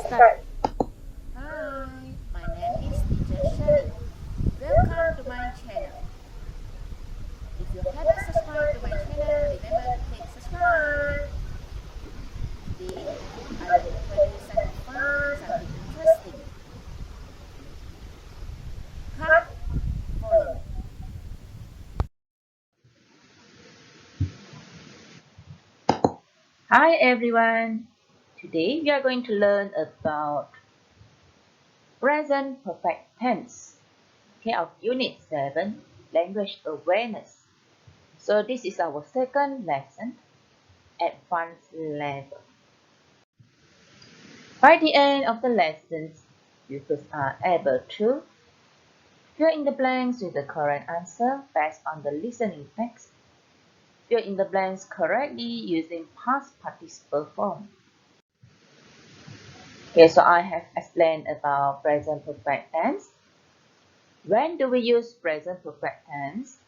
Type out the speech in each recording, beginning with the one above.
Start. Hi, my name is Teacher Shirley. Welcome to my channel. If you haven't subscribed to my channel, remember to click subscribe. Today, I will introduce something fun, something interesting. Come, follow me. Hi everyone! Today we are going to learn about present perfect tense. Okay, of Unit 7, Language Awareness. So this is our second lesson, Advanced Level. By the end of the lessons, pupils are able to fill in the blanks with the correct answer based on the listening text. Fill in the blanks correctly using past participle form. Okay, so I have explained about present perfect tense. When do we use present perfect tense?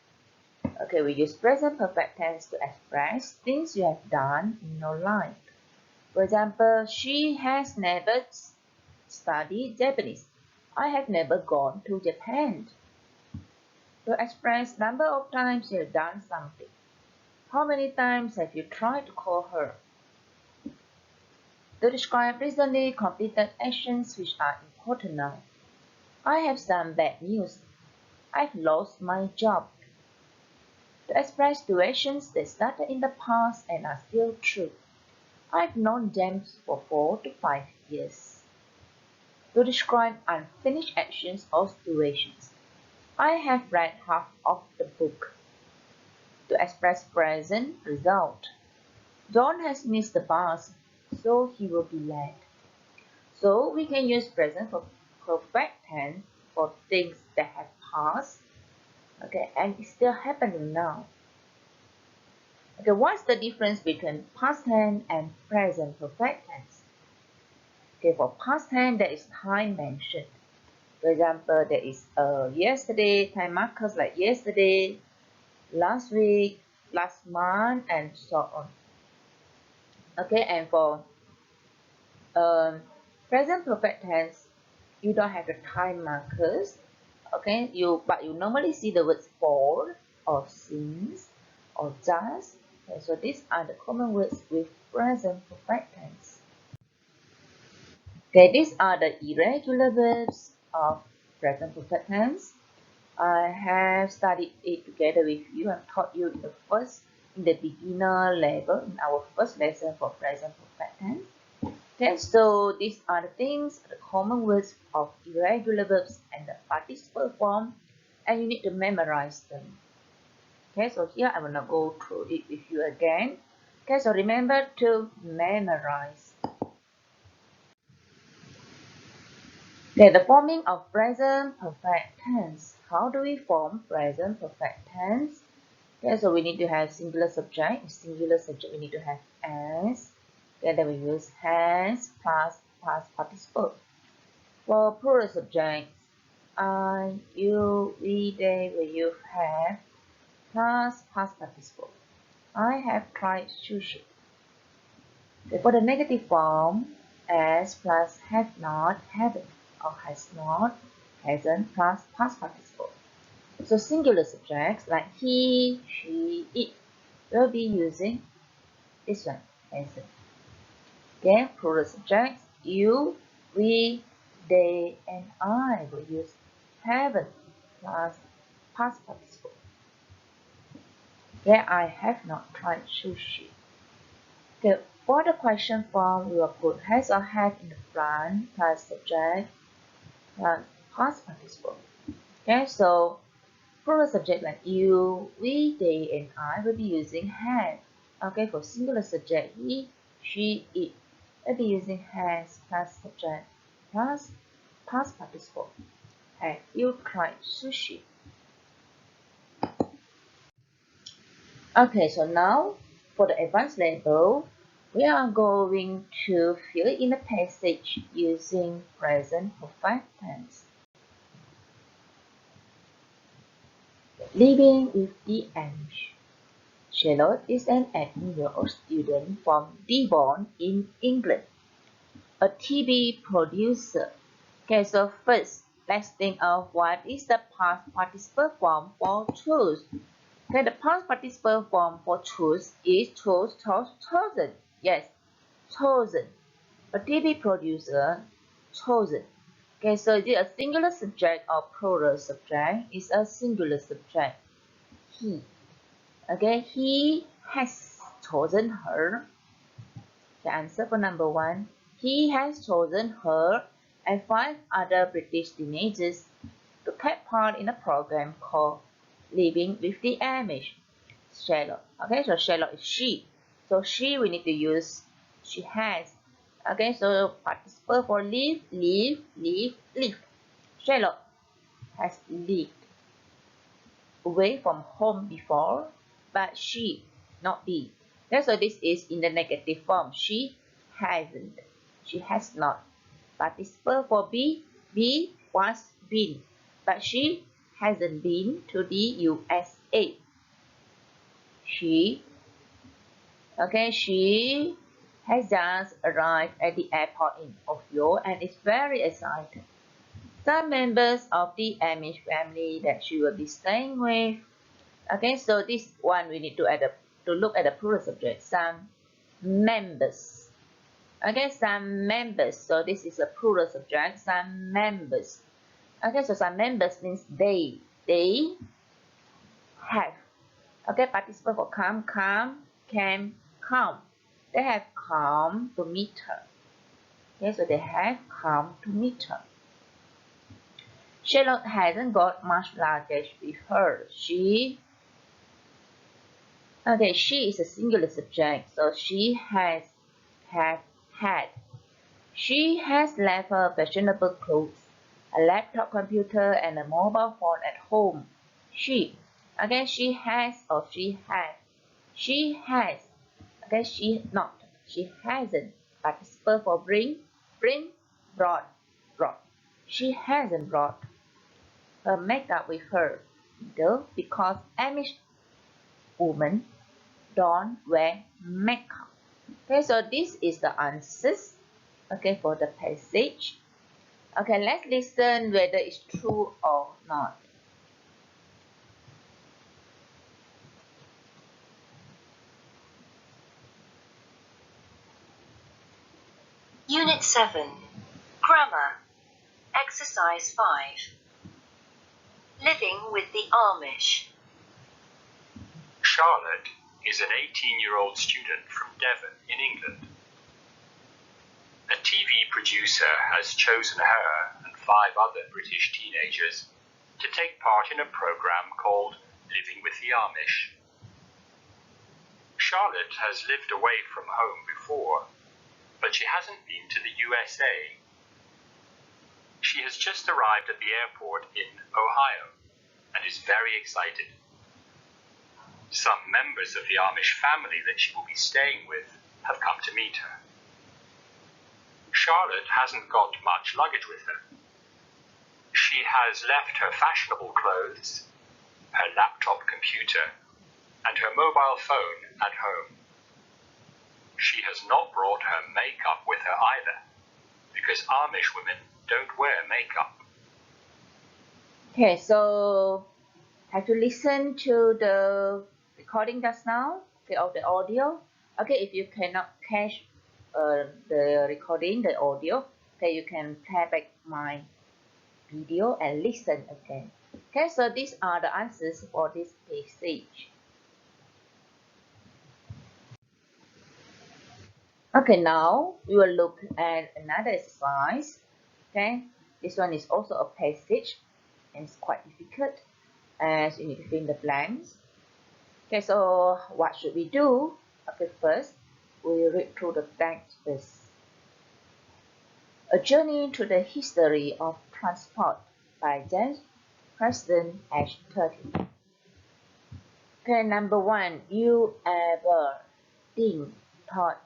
Okay, we use present perfect tense to express things you have done in your life. For example, she has never studied Japanese. I have never gone to Japan. To express number of times you have done something. How many times have you tried to call her? To describe recently completed actions which are important now. I have some bad news. I've lost my job. To express situations that started in the past and are still true. I've known them for 4 to 5 years. To describe unfinished actions or situations. I have read half of the book. To express present result. John has missed the bus, so he will be late. So we can use present for perfect tense for things that have passed, okay, and it's still happening now. Okay, what's the difference between past tense and present perfect tense? Okay, for past tense, there is time mentioned. For example, there is yesterday, time markers like yesterday, last week, last month, and so on. Okay, and for present perfect tense, you don't have the time markers. Okay, but you normally see the words for or since or just. Okay, so these are the common words with present perfect tense. Okay, these are the irregular verbs of present perfect tense. I have studied it together with you. I've taught you in the beginner level, in our first lesson for present perfect tense. Okay, so these are the things, the common words of irregular verbs and the participle form, and you need to memorize them. Okay, so here I will not go through it with you again. Okay, so remember to memorize. Okay, the forming of present perfect tense. How do we form present perfect tense? Okay, so we need to have singular subject. Singular subject we need to have as. Okay, then we use has plus past participle. For plural subjects, I, you, we, they, we, you, have plus past participle. I have tried sushi. Okay, for the negative form, as plus have not, haven't, or has not, hasn't plus past participle. So singular subjects like he, she, it will be using this one, hasn't. Okay, plural subjects, you, we, they, and I will use haven't plus past participle. Okay, I have not tried sushi. Okay, for the question form, we will put has or have in the front plus subject plus past participle. Okay, so plural subject like you, we, they, and I will be using have. Okay, for singular subject he, she, it will be using has plus subject plus past participle. Have you tried sushi? Okay, so now for the advanced level, we are going to fill in the passage using present perfect tense. Living with the Amish. Charlotte is an 18-year-old student from Devon in England. a TV producer. Okay, so first, let's think of what is the past participle form for choose. Okay, the past participle form for choose is chosen. Yes, chosen. A TV producer, chosen. Okay, so is it a singular subject or plural subject? It's a singular subject. He. Okay, he has chosen her. The answer for number one. He has chosen her and 5 other British teenagers to take part in a program called Living with the Amish. Charlotte. Okay, so Charlotte is she. So she we need to use she has. Okay, so participle for live, live. Charlotte has lived away from home before, but she, not be. Okay, so this is in the negative form. She hasn't. She has not. Participle for be was been, but she hasn't been to the USA. She has just arrived at the airport in Ohio and is very excited. Some members of the Amish family that she will be staying with. Okay, so this one we need to look at the plural subject. Some members. Okay, some members. So this is a plural subject. Some members. Okay, so some members means they have. Okay, participle for come, came, come. They have come to meet her. Okay, so they have come to meet her. Charlotte hasn't got much luggage with her. She is a singular subject, so she has had. She has left her fashionable clothes, a laptop computer, and a mobile phone at home. She has or she had. She has. Okay, she not. She hasn't. Participle for bring, brought. She hasn't brought her makeup with her, though, because Amish women don't wear makeup. Okay, so this is the answers. Okay, for the passage. Okay, let's listen whether it's true or not. Unit 7. Grammar. Exercise 5. Living with the Amish. Charlotte is an 18-year-old student from Devon in England. A TV producer has chosen her and 5 other British teenagers to take part in a program called Living with the Amish. Charlotte has lived away from home before, but she hasn't been to the USA. She has just arrived at the airport in Ohio and is very excited. Some members of the Amish family that she will be staying with have come to meet her. Charlotte hasn't got much luggage with her. She has left her fashionable clothes, her laptop computer, and her mobile phone at home. She has not brought her makeup with her either, because Amish women don't wear makeup. Okay, so have you listened to the recording just now? Okay, of the audio. Okay, if you cannot catch the recording, the audio, okay, you can play back my video and listen again. Okay, so these are the answers for this passage. Okay, now we will look at another exercise. Okay, this one is also a passage and it's quite difficult as you need to fill in the blanks. Okay, so what should we do? Okay, first we read through the text first. A Journey to the History of Transport by James Preston, age 30. Okay, number 1. You ever think, thought.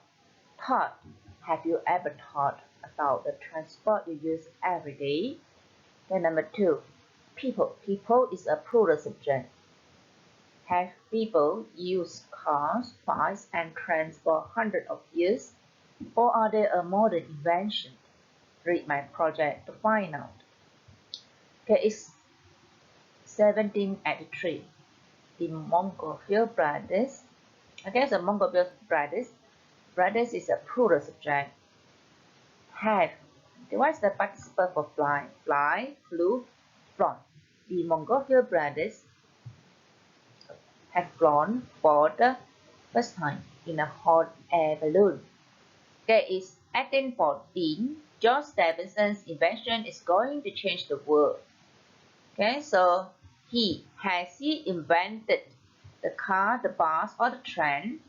Have you ever thought about the transport you use every day? Okay, number 2. People. People is a plural subject. Have people used cars, bikes, and trains for hundreds of years? Or are they a modern invention? Read my project to find out. Okay, it's 1783. The Montgolfier brothers. Okay, so Montgolfier brothers is a plural subject. Have. What's the participle for fly? Fly, flew, flown. The Montgolfier brothers have flown for the first time in a hot air balloon. Okay, it's 1814. George Stephenson's invention is going to change the world. Okay, so he invented the car, the bus, or the train.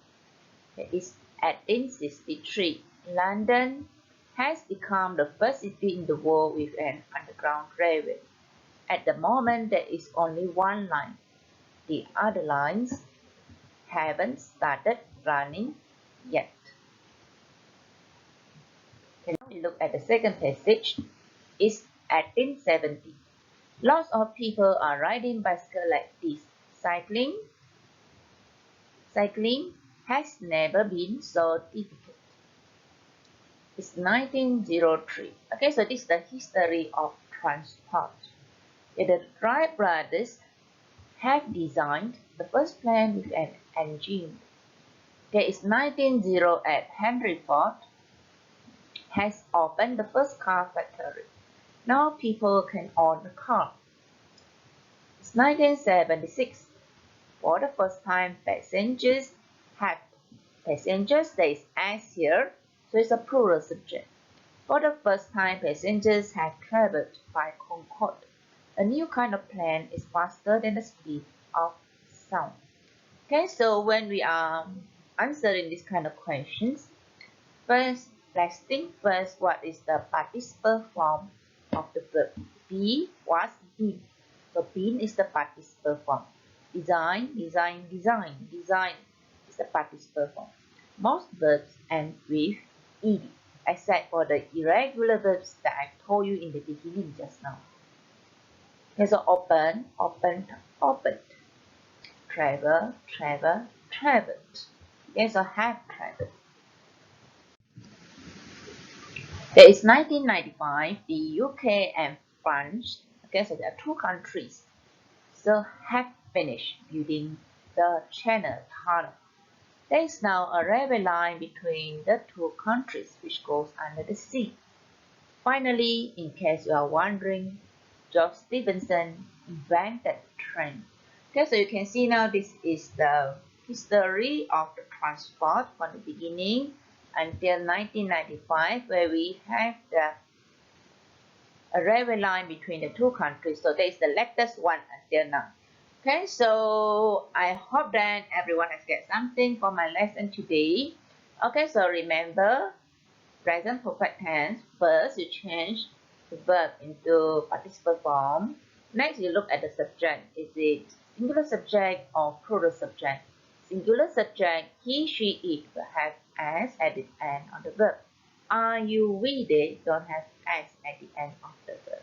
Okay, it's 1863. London has become the first city in the world with an underground railway. At the moment, there is only one line. The other lines haven't started running yet. Okay, now we look at the second passage. It's 1870. Lots of people are riding bicycles like this. Cycling has never been so difficult. It's 1903. Okay, so this is the history of transport. The Wright brothers have designed the first plane with an engine. Okay, it's 1908. Henry Ford has opened the first car factory. Now people can own a car. It's 1976. For the first time, passengers, there is S here, so it's a plural subject. For the first time, passengers have traveled by Concorde. A new kind of plane is faster than the speed of sound. Okay, so when we are answering this kind of questions, first, let's think first what is the participle form of the verb. Be was been. So been is the participle form. Design is the participle form. Most verbs end with ed, except for the irregular verbs that I told you in the beginning just now. Okay, so opened. Travel, traveled. Okay, so have traveled. There is 1995, the UK and France. Okay, so there are two countries. So have finished building the Channel Tunnel. There is now a railway line between the two countries which goes under the sea. Finally, in case you are wondering, George Stephenson invented the train. Okay, so you can see now this is the history of the transport from the beginning until 1995, where we have a railway line between the two countries. So that is the latest one until now. Okay, so I hope that everyone has get something from my lesson today. Okay, so remember, present perfect tense. First, you change the verb into participle form. Next, you look at the subject. Is it singular subject or plural subject? Singular subject, he, she, it will have s at the end of the verb. Are you, we, they don't have s at the end of the verb.